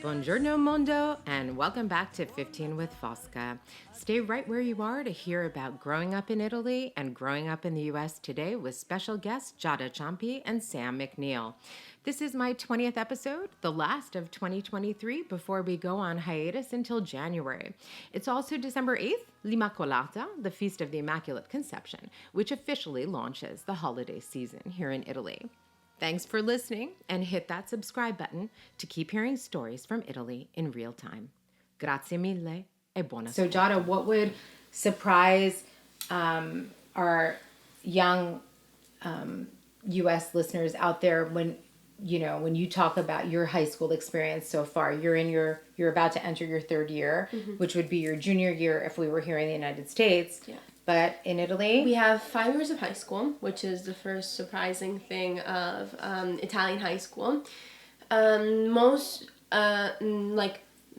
Buongiorno mondo, and welcome back to 15 with Fosca. Stay right where you are to hear about growing up in Italy and growing up in the US today with special guests Giada and Sam McNeil. This is my 20th episode, the last of 2023 before we go on hiatus until January. It's also December 8th, l'Immacolata, the Feast of the Immaculate Conception, which officially launches the holiday season here in Italy. Thanks for listening, and hit that subscribe button to keep hearing stories from Italy in real time. Grazie mille e buona. So, Giada, what would surprise our young U.S. listeners out there when you talk about your high school experience so far? You're about to enter your third year, which would be your junior year if we were here in the United States. Yeah. But in Italy, we have 5 years of high school, which is the first surprising thing of Italian high school. The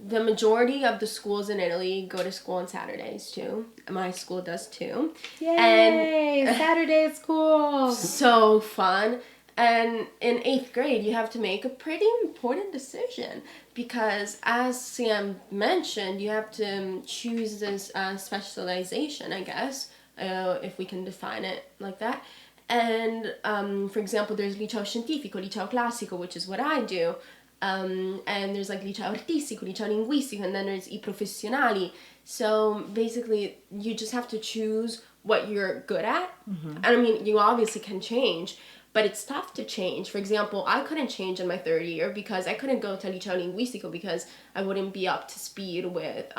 majority of the schools in Italy go to school on Saturdays too. My school does too. Yay! And Saturday at school. So fun. And in 8th grade, you have to make a pretty important decision because, as Sam mentioned, you have to choose this specialization, I guess, if we can define it like that. And, for example, there's liceo scientifico, liceo classico, which is what I do. And there's liceo artistico, liceo linguistico, and then there's I professionali. So basically, you just have to choose what you're good at. And I mean, you obviously can change, but it's tough to change. For example, I couldn't change in my third year because I couldn't go to liceo linguistico because I wouldn't be up to speed with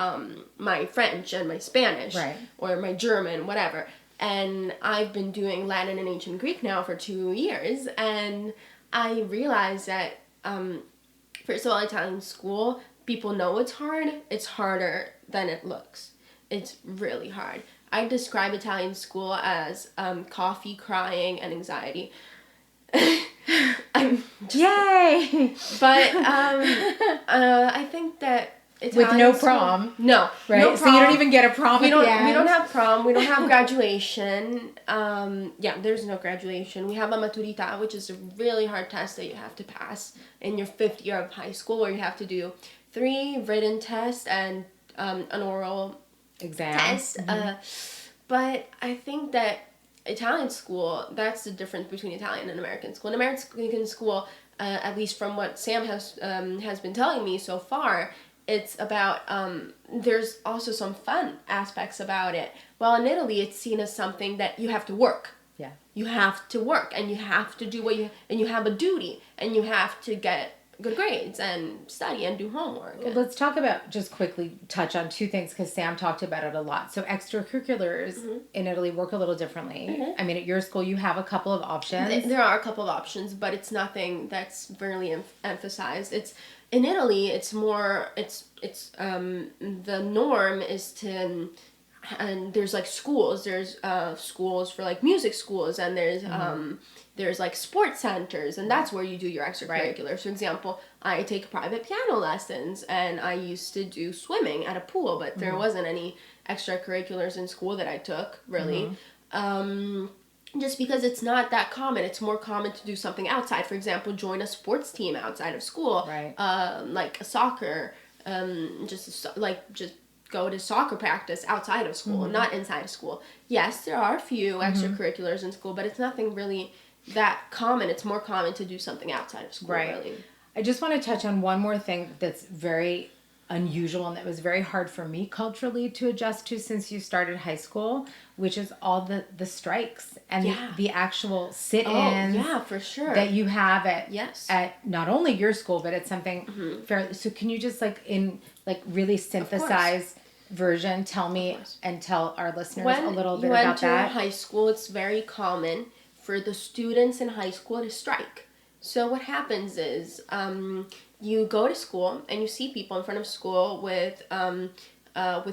my French and my Spanish, right, or my German, whatever. And I've been doing Latin and ancient Greek now for 2 years, and I realized that first of all, Italian school, people know it's hard. It's harder than it looks. It's really hard. I describe Italian school as coffee, crying, and anxiety. Yay! But I think that Italian with no school, prom. No. Right? No prom. So you don't even get a prom we at don't, the end? We don't have prom. We don't have graduation. There's no graduation. We have a maturità, which is a really hard test that you have to pass in your 5th year of high school, where you have to do 3 written tests and an oral exam test. But I think that Italian school, that's the difference between Italian and American school. In American school, at least from what Sam has been telling me so far, it's about, there's also some fun aspects about it. While in Italy, it's seen as something that you have to work. Yeah. You have to work, and you have to do and you have a duty, and you have to get good grades and study and do homework. Well, let's talk about, just quickly touch on 2 things because Sam talked about it a lot. So extracurriculars in Italy work a little differently. I mean, at your school you have a couple of options. There are a couple of options, but it's nothing that's really emphasized. It's in Italy, it's more, the norm is to, and there's schools, there's schools for music schools, and there's sports centers, and that's where you do your extracurriculars. Right. For example, I take private piano lessons, and I used to do swimming at a pool, but there wasn't any extracurriculars in school that I took, really. Just because it's not that common. It's more common to do something outside. For example, join a sports team outside of school. Right. Like a soccer, just go to soccer practice outside of school, not inside of school. Yes, there are a few extracurriculars in school, but it's nothing really that common. It's more common to do something outside of school, right. Really. I just want to touch on one more thing that's very unusual and that was very hard for me culturally to adjust to since you started high school, which is all the strikes and the actual sit-ins. Oh, yeah, for sure. That you have at not only your school, but at something fair. So can you just in really synthesize version, tell me and tell our listeners a little bit about that? When you enter high school, it's very common for the students in high school to strike. So what happens is you go to school and you see people in front of school with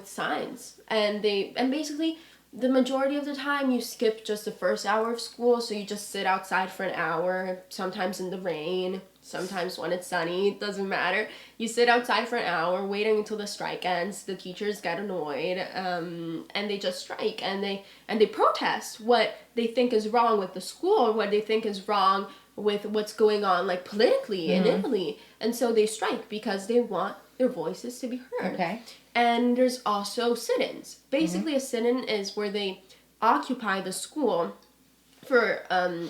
signs, and basically the majority of the time you skip just the first hour of school, so you just sit outside for an hour, sometimes in the rain, sometimes when it's sunny, it doesn't matter. You sit outside for an hour waiting until the strike ends. The teachers get annoyed, and they just strike, and they protest what they think is wrong with the school, or what they think is wrong with what's going on like politically in Italy, and so they strike because they want their voices to be heard. Okay. And there's also sit-ins. Basically, a sit-in is where they occupy the school for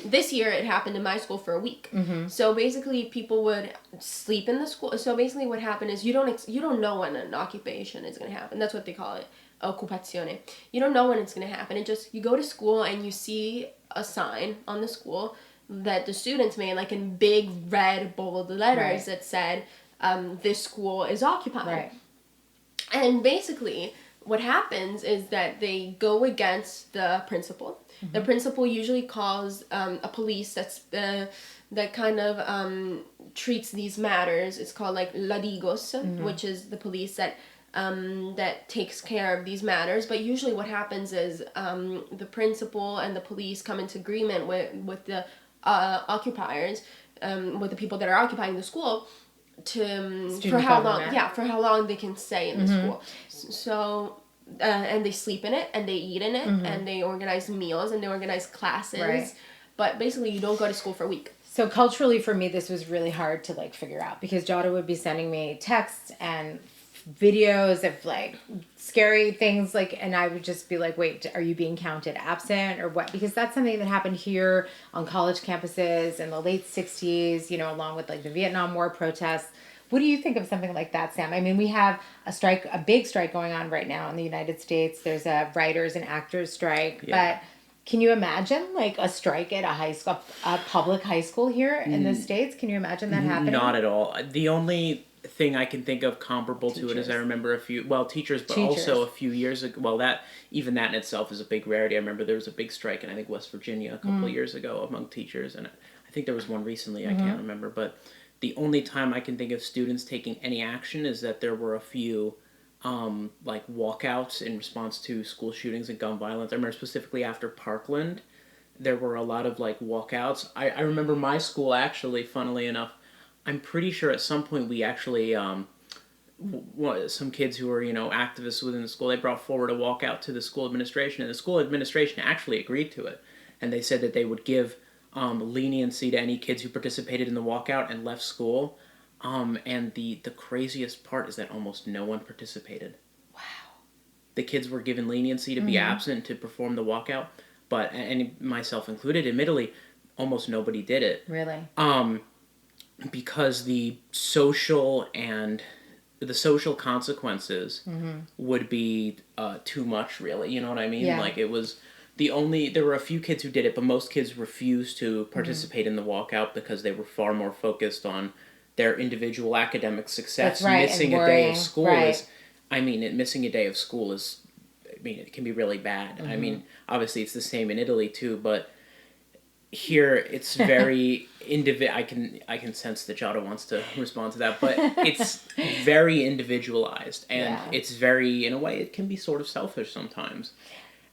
this year. It happened in my school for a week. So basically, people would sleep in the school. So basically, what happened is you don't know when an occupation is going to happen. That's what they call it, occupazione. You don't know when it's going to happen. It just, you go to school and you see a sign on the school that the students made, like in big red bold letters, that said, this school is occupied. Right. And basically, what happens is that they go against the principal. The principal usually calls a police that kind of treats these matters. It's called like ladigos, which is the police that takes care of these matters. But usually what happens is the principal and the police come into agreement with the occupiers, with the people that are occupying the school, for how long they can stay in the school. So and they sleep in it and they eat in it and they organize meals and they organize classes. Right. But basically, you don't go to school for a week. So culturally, for me, this was really hard to like figure out, because Giada would be sending me texts and videos of like scary things, like, and I would just be like, wait, are you being counted absent or what? Because that's something that happened here on college campuses in the late 60s, you know, along with like the Vietnam War protests. What do you think of something like that, Sam? I mean, we have a big strike going on right now in the United States. There's a writers and actors strike, but can you imagine like a strike at a public high school here in the States? Can you imagine that happening? Not at all. The only thing I can think of comparable to it is I remember teachers, but also a few years ago. Well, that in itself is a big rarity. I remember there was a big strike in, I think, West Virginia a couple of years ago among teachers, and I think there was one recently. I can't remember, but the only time I can think of students taking any action is that there were a few like walkouts in response to school shootings and gun violence. I remember specifically after Parkland, there were a lot of like walkouts. I remember my school actually, funnily enough, I'm pretty sure at some point we actually, some kids who were, activists within the school, they brought forward a walkout to the school administration, and the school administration actually agreed to it. And they said that they would give leniency to any kids who participated in the walkout and left school. And the craziest part is that almost no one participated. Wow. The kids were given leniency to be absent to perform the walkout, but, and myself included, admittedly, almost nobody did it. Really? Because the social consequences would be too much, really. You know what I mean? Yeah. Like, it was there were a few kids who did it, but most kids refused to participate in the walkout because they were far more focused on their individual academic success. That's right. Missing and a day of school right. missing a day of school is, it can be really bad. I mean, obviously it's the same in Italy too, but here it's very I can sense that Giada wants to respond to that, but it's very individualized, and it's very, in a way, it can be sort of selfish sometimes.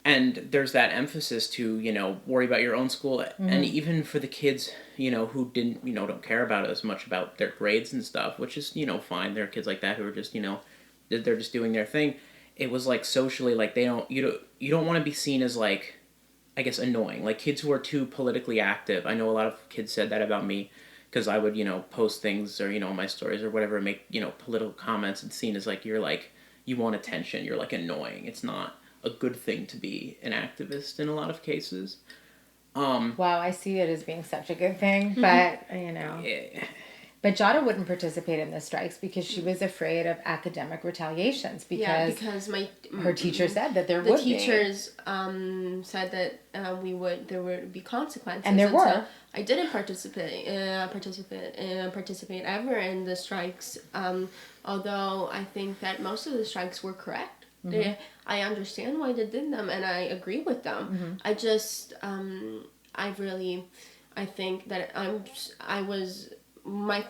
And there's that emphasis to, worry about your own school, and even for the kids, who didn't, don't care about it as much about their grades and stuff, which is, fine. There are kids like that who are just, they're just doing their thing. It was like socially, like you don't want to be seen as like, I guess, annoying. Like kids who are too politically active. I know a lot of kids said that about me, because I would, post things or, my stories or whatever, make, political comments, and seen as like, you want attention. You're like annoying. It's not a good thing to be an activist in a lot of cases. Wow, I see it as being such a good thing, but but Giada wouldn't participate in the strikes because she was afraid of academic retaliations, because her teacher said that there would be. The teachers said that there would be consequences, and there were. So I didn't participate ever in the strikes, although I think that most of the strikes were correct. I understand why they did them, and I agree with them. I just, I think that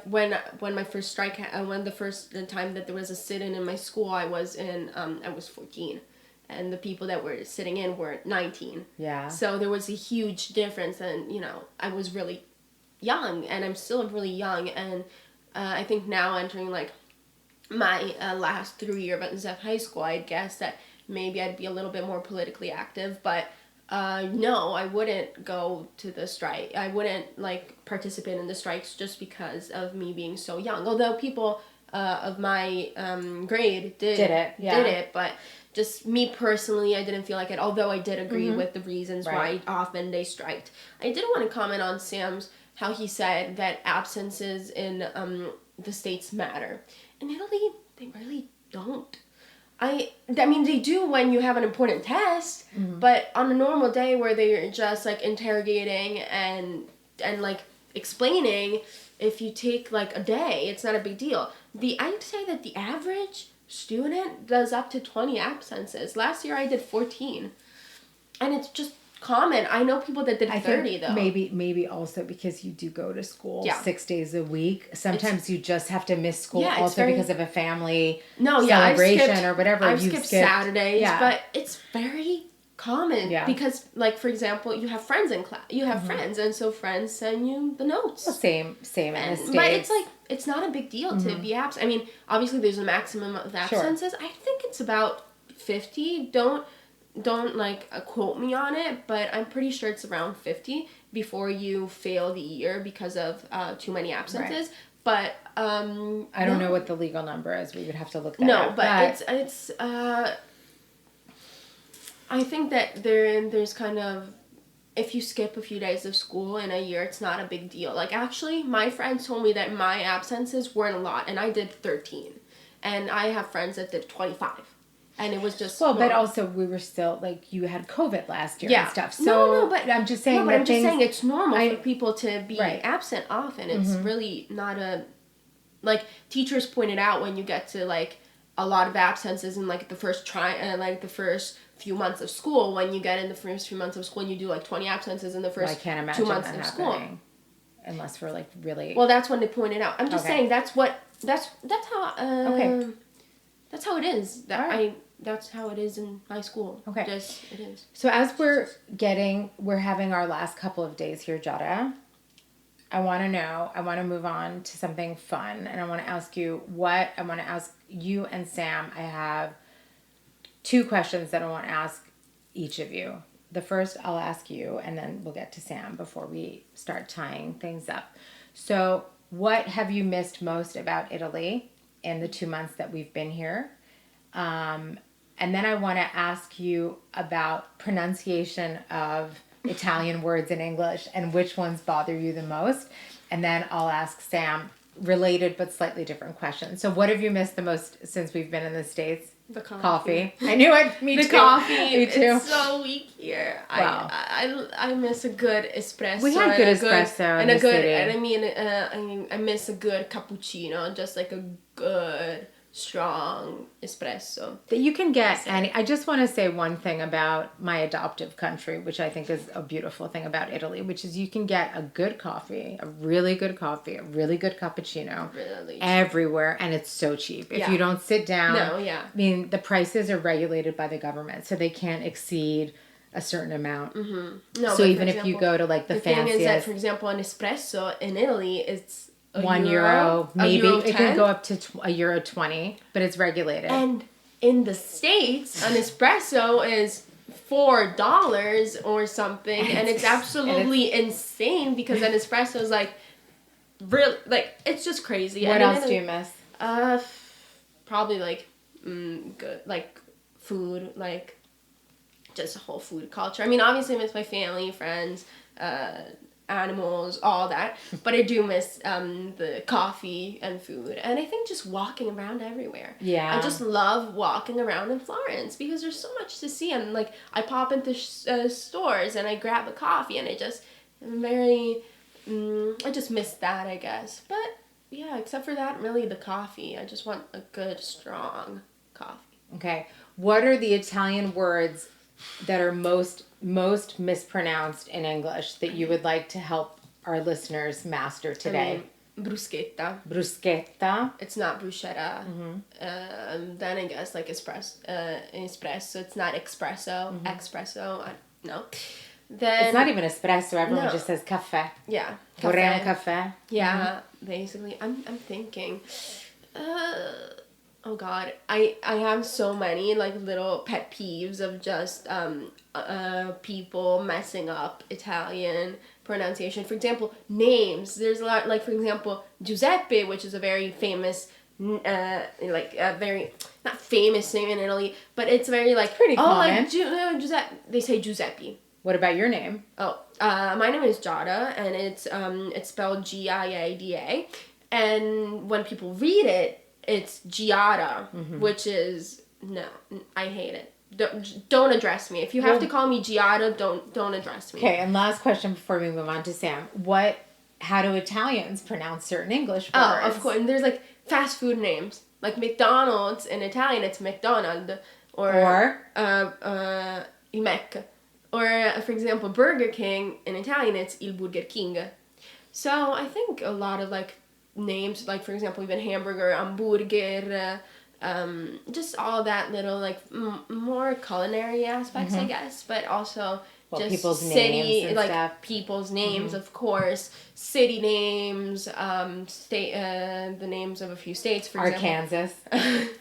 when my first strike, the time that there was a sit-in in my school, I was 14, and the people that were sitting in were 19. Yeah. So there was a huge difference, and I was really young, and I'm still really young, and I think now entering like my last 3 years of high school, I'd guess that maybe I'd be a little bit more politically active, but no, I wouldn't go to the strike. I wouldn't like participate in the strikes just because of me being so young. Although people of my grade did it, but just me personally, I didn't feel like it. Although I did agree with the reasons why often they striked. I did want to comment on Sam's how he said that absences in the States matter. In Italy, they really don't. I mean, they do when you have an important test, but on a normal day where they're just, like, interrogating and like, explaining, if you take, like, a day, it's not a big deal. I'd say that the average student does up to 20 absences. Last year I did 14. And it's just common. I know people that did 30, though. Maybe also because you do go to school 6 days a week. Sometimes you just have to miss school also because of a family celebration or whatever. I've skipped Saturdays, but it's very common because, like, for example, you have friends in class. You have friends, and so friends send you the notes. Well, same in the States. But it's like, it's not a big deal to be absent. I mean, obviously there's a maximum of absences. I think it's about 50. Don't like quote me on it, but I'm pretty sure it's around 50 before you fail the year because of too many absences. But I don't know what the legal number is. We would have to look that No, up. but it's I think that there's kind of, if you skip a few days of school in a year, it's not a big deal. Like, actually, my friends told me that my absences weren't a lot, and I did 13. And I have friends that did 25. And it was just... Well, but also we were still, like, you had COVID last year and stuff. So no, but I'm just saying it's normal for people to be absent often. It's really not a... Like, teachers pointed out when you get to, like, a lot of absences in, like, the first the first few months of school, when you get in the first few months of school and you do, like, 20 absences in the first 2 months of school. Unless we're, like, really... Well, that's when they pointed out. I'm just saying that's how... That's how it is. That's how it is in high school. Okay. It is. So as we're having our last couple of days here, Giada, I want to move on to something fun. And I want to ask you and Sam. I have 2 questions that I want to ask each of you. The first I'll ask you, and then we'll get to Sam before we start tying things up. So what have you missed most about Italy in the 2 months that we've been here? And then I want to ask you about pronunciation of Italian words in English and which ones bother you the most. And then I'll ask Sam related but slightly different questions. So what have you missed the most since we've been in the States? The coffee. I knew it. Me too. The coffee. Me too. It's so weak here. Wow. I miss a good espresso. We had good espresso in the city. And I miss a good cappuccino. Just like a good, strong espresso. That you can get any. I just want to say one thing about my adoptive country, which I think is a beautiful thing about Italy, which is you can get a good coffee, a really good cappuccino everywhere, and it's so cheap. If you don't sit down, I mean, the prices are regulated by the government, so they can't exceed a certain amount. No, so even if you go to like the fanciest... thing is that, for example, an espresso in Italy, it's €1, maybe €1.10. It can go up to €1.20, but it's regulated. And in the States, an espresso is $4 or something, and it's absolutely insane because an espresso is like really, like, it's just crazy. What else do you miss? Probably like good, like food, like just a whole food culture. I mean, obviously I miss my family, friends, animals, all that, but I do miss the coffee and food, and I think just walking around everywhere. I just love walking around in Florence because there's so much to see, and like I pop into stores and I grab a coffee, and I just miss that, I guess. But yeah, except for that, really the coffee. I just want a good strong coffee. Okay, what are the Italian words that are most mispronounced in English that you would like to help our listeners master today? Bruschetta. Bruschetta. It's not bruschetta. Then I guess like espresso. It's not espresso. Espresso. No. Then it's not even espresso. Everyone just says caffè. Yeah. Vorrei un caffè. Yeah. Basically, I'm thinking. Oh God, I have so many like little pet peeves of just people messing up Italian pronunciation. For example, names. There's a lot, like for example Giuseppe, which is a very famous, like a very not famous name in Italy, but it's very like Pretty common. like Giuseppe. They say Giuseppe. What about your name? Oh, my name is Giada, and it's spelled Giada, and when people read it, it's Giada, which is no, I hate it. Don't address me. If you have to call me Giada, don't address me. Okay, and last question before we move on to Sam. How do Italians pronounce certain English words? Oh, of course. And there's like fast food names, like McDonald's in Italian, it's McDonald, or il Mac. Or, for example, Burger King, in Italian, it's Il Burger King. So, I think a lot of, like, names, like, for example, even hamburger, hamburger, just all that little, like, more culinary aspects, I guess. But also just people's city, names and like, stuff. people's names, of course. City names, state, the names of a few states, for example. Arkansas.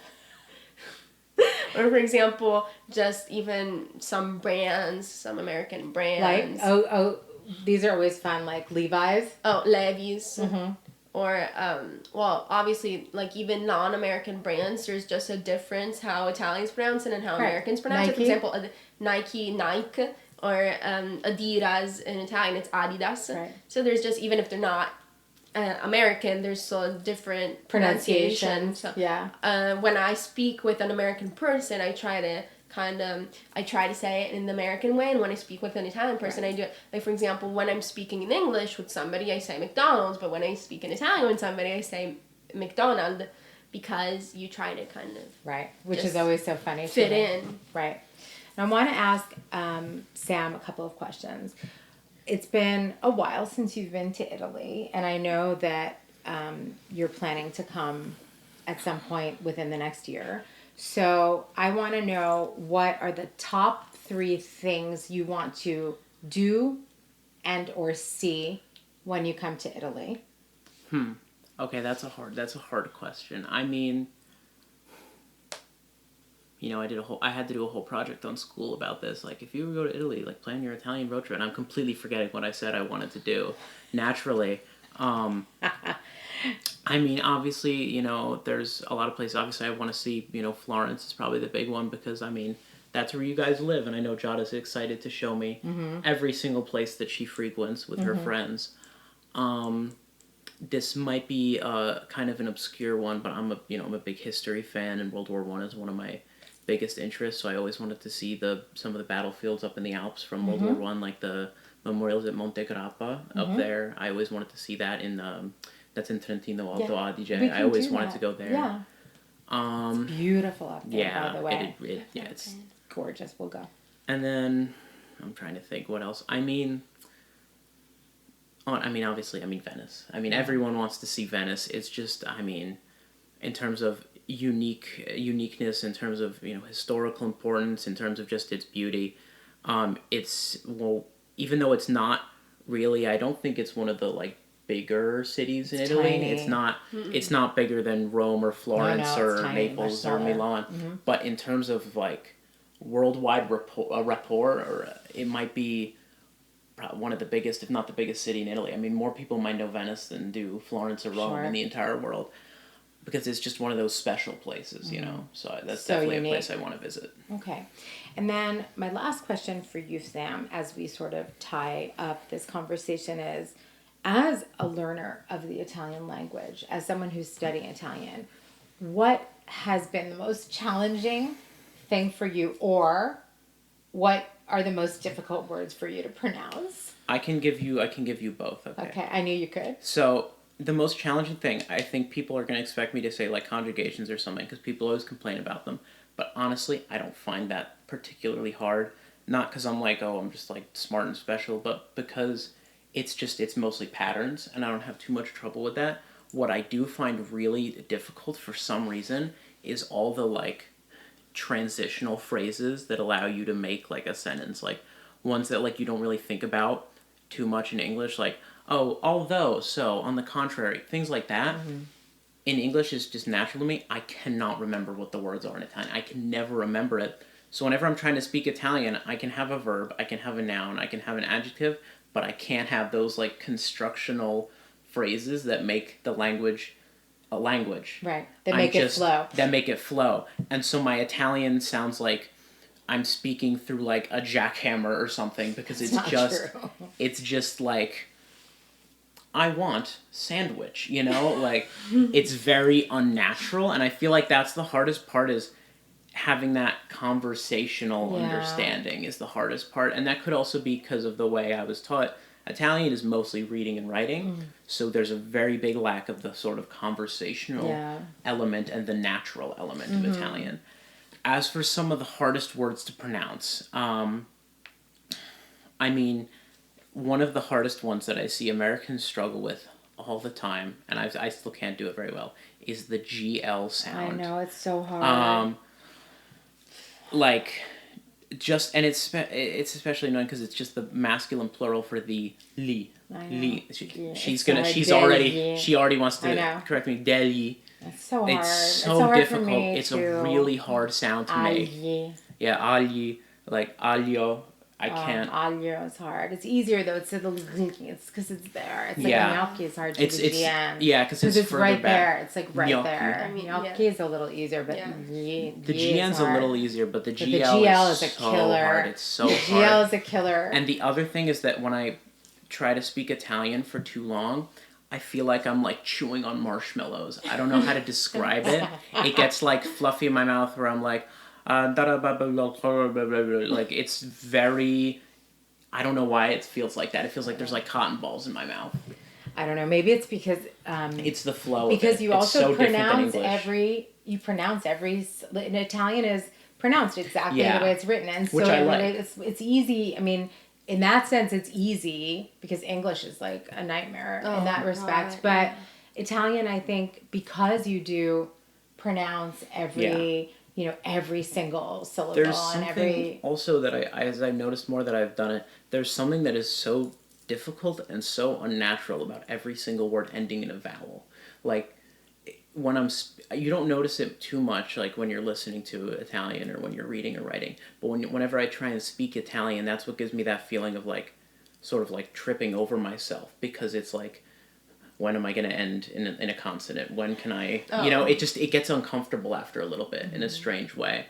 Or for example, just even some brands, some American brands. Like, these are always fun, like Levi's. Oh, Levi's. Or, well, obviously, like even non-American brands, there's just a difference how Italians pronounce it and how Americans pronounce it. For example, Nike, or Adidas in Italian, it's Adidas. Right. So there's just, even if they're not American, there's still a different pronunciation. So, when I speak with an American person, I try to say it in the American way, and when I speak with an Italian person, I do it. Like, for example, when I'm speaking in English with somebody, I say McDonald's, but when I speak in Italian with somebody, I say McDonald, because you try to kind of... Right, which is always so funny. Fit in. Right. And I want to ask Sam a couple of questions. It's been a while since you've been to Italy, and I know that you're planning to come at some point within the next year. So I want to know, what are the top 3 things you want to do and or see when you come to Italy? Okay, that's a hard question. I mean, you know, I had to do a whole project on school about this. Like, if you ever go to Italy, like, plan your Italian road trip. And I'm completely forgetting what I said I wanted to do, naturally. I mean, obviously, you know, there's a lot of places. Obviously, I want to see, you know, Florence is probably the big one, because, I mean, that's where you guys live. And I know Giada's excited to show me every single place that she frequents with her friends. This might be kind of an obscure one, but I'm a big history fan, and World War I is one of my biggest interests. So I always wanted to see some of the battlefields up in the Alps from World War I, like the memorials at Monte Grappa up there. I always wanted to see that that's in Trentino Alto Adige. I always wanted to go there. Yeah. It's beautiful up there, by the way. It's gorgeous. We'll go. And then I'm trying to think what else. I mean, obviously, Venice. I mean, everyone wants to see Venice. It's just, I mean, in terms of uniqueness, in terms of, you know, historical importance, in terms of just its beauty, it's, well, even though it's not really, I don't think it's one of the, like, bigger cities in Italy. Tiny. It's not bigger than Rome or Florence or tiny, Naples or Milan. But in terms of, like, worldwide rapport, or it might be one of the biggest, if not the biggest city in Italy. I mean, more people might know Venice than do Florence or Rome in the entire world, because it's just one of those special places, you know. So that's definitely a place I want to visit. Okay. And then my last question for you, Sam, as we sort of tie up this conversation, is, as a learner of the Italian language, as someone who's studying Italian, what has been the most challenging thing for you, or what are the most difficult words for you to pronounce? I can give you both. Okay, I knew you could. So the most challenging thing, I think people are going to expect me to say, like, conjugations or something, because people always complain about them. But honestly, I don't find that particularly hard. Not because I'm like, oh, I'm just, like, smart and special, but because it's mostly patterns, and I don't have too much trouble with that. What I do find really difficult for some reason is all the, like, transitional phrases that allow you to make, like, a sentence, like ones that, like, you don't really think about too much in English, like, oh, although, so, on the contrary, things like that. in English is just natural to me. I cannot remember what the words are in Italian. I can never remember it. So whenever I'm trying to speak Italian, I can have a verb, I can have a noun, I can have an adjective, but I can't have those like constructional phrases that make the language a language. Right. That make it flow. That make it flow. And so my Italian sounds like I'm speaking through like a jackhammer or something because it's just like I want sandwich, you know? Like it's very unnatural, and I feel like that's the hardest part, is having that conversational understanding is the hardest part. And that could also be because of the way I was taught. Italian is mostly reading and writing, so there's a very big lack of the sort of conversational element and the natural element of Italian. As for some of the hardest words to pronounce, I mean, one of the hardest ones that I see Americans struggle with all the time, and I still can't do it very well, is the GL sound. I know, it's so hard. Like, just, and it's especially annoying because it's just the masculine plural for the li. Li. She already wants to correct me. Degli. It's so hard. It's so difficult. It's a really hard sound to make. Yeah, agli, like aglio. I can't. Aglio is hard. It's easier though. It's because it's there. It's like gnocchi is hard to do the end. Yeah, because it's right back. there. It's like right Gnocchi. there. I mean, gnocchi is a little easier, but the GN's a little easier, but the GL, is a so killer. hard. It's so hard. GL is a killer. And the other thing is that when I try to speak Italian for too long, I feel like I'm like chewing on marshmallows. I don't know how to describe it. It gets like fluffy in my mouth where I'm like, like it's very, I don't know why it feels like that. It feels like there's like cotton balls in my mouth. I don't know. Maybe it's because it's the flow. Because you also so pronounce every in Italian is pronounced exactly the way it's written, and so which I like. It's easy. I mean, in that sense, it's easy because English is like a nightmare in that respect. But Italian, I think, because you do pronounce every every single syllable. There's something also that as I've noticed more that I've done it, there's something that is so difficult and so unnatural about every single word ending in a vowel. Like, when you don't notice it too much, like when you're listening to Italian or when you're reading or writing, but whenever I try and speak Italian, that's what gives me that feeling of like, sort of like tripping over myself, because it's like, when am I going to end in a consonant? When can I, it gets uncomfortable after a little bit in a strange way.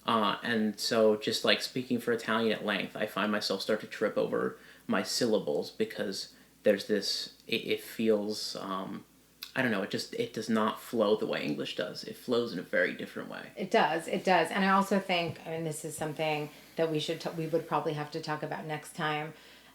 And so just like speaking for Italian at length, I find myself start to trip over my syllables because there's this, it feels, I don't know, it does not flow the way English does. It flows in a very different way. It does. And I also think, this is something that we would probably have to talk about next time.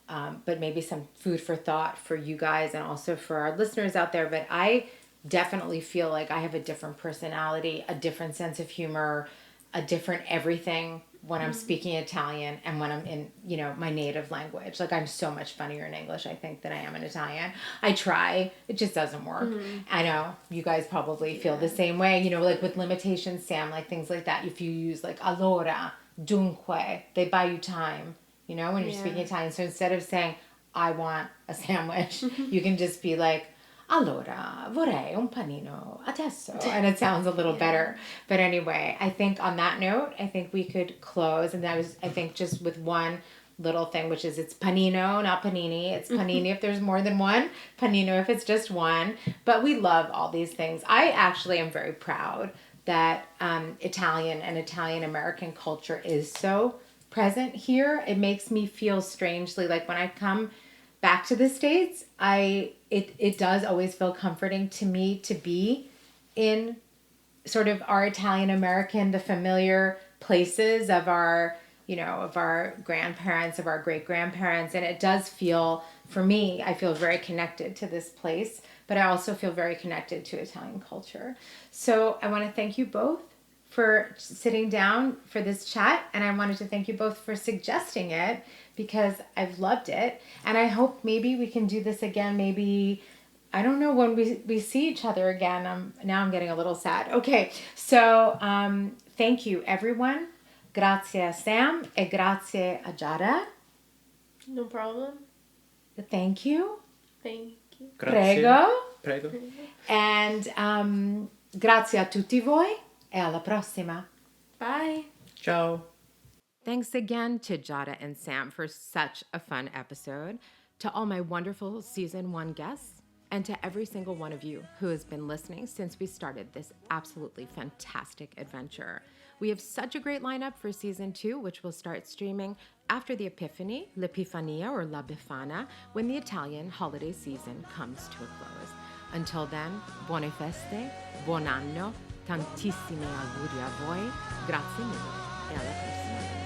But maybe some food for thought for you guys and also for our listeners out there. But I definitely feel like I have a different personality, a different sense of humor, a different everything when I'm speaking Italian and when I'm in, my native language. Like, I'm so much funnier in English, I think, than I am in Italian. I try. It just doesn't work. I know you guys probably feel the same way, like with limitations, Sam, like things like that. If you use like allora, dunque, they buy you time. When you're speaking Italian. So instead of saying, I want a sandwich, you can just be like, allora, vorrei un panino adesso. And it sounds a little better. But anyway, I think on that note, I think we could close. And I think just with one little thing, which is it's panino, not panini. It's panini if there's more than one, panino if it's just one. But we love all these things. I actually am very proud that Italian and Italian-American culture is so present here. It makes me feel strangely like when I come back to the States, it does always feel comforting to me to be in sort of our Italian American, the familiar places of our, of our grandparents, of our great grandparents. And it does feel, for me, I feel very connected to this place, but I also feel very connected to Italian culture. So I want to thank you both for sitting down for this chat, and I wanted to thank you both for suggesting it because I've loved it, and I hope maybe we can do this again. Maybe, I don't know, when we see each other again. I'm getting a little sad. Okay, so thank you everyone. Grazie a Sam e grazie a Giada. No problem. Thank you. Thank you. Grazie. Prego. Prego. And grazie a tutti voi e alla prossima. Bye. Ciao. Thanks again to Giada and Sam for such a fun episode, to all my wonderful season 1 guests, and to every single one of you who has been listening since we started this absolutely fantastic adventure. We have such a great lineup for season 2, which will start streaming after the Epiphany, l'Epifania or La Befana, when the Italian holiday season comes to a close. Until then, buone feste, buon anno, tantissimi auguri a voi, grazie mille e alla prossima.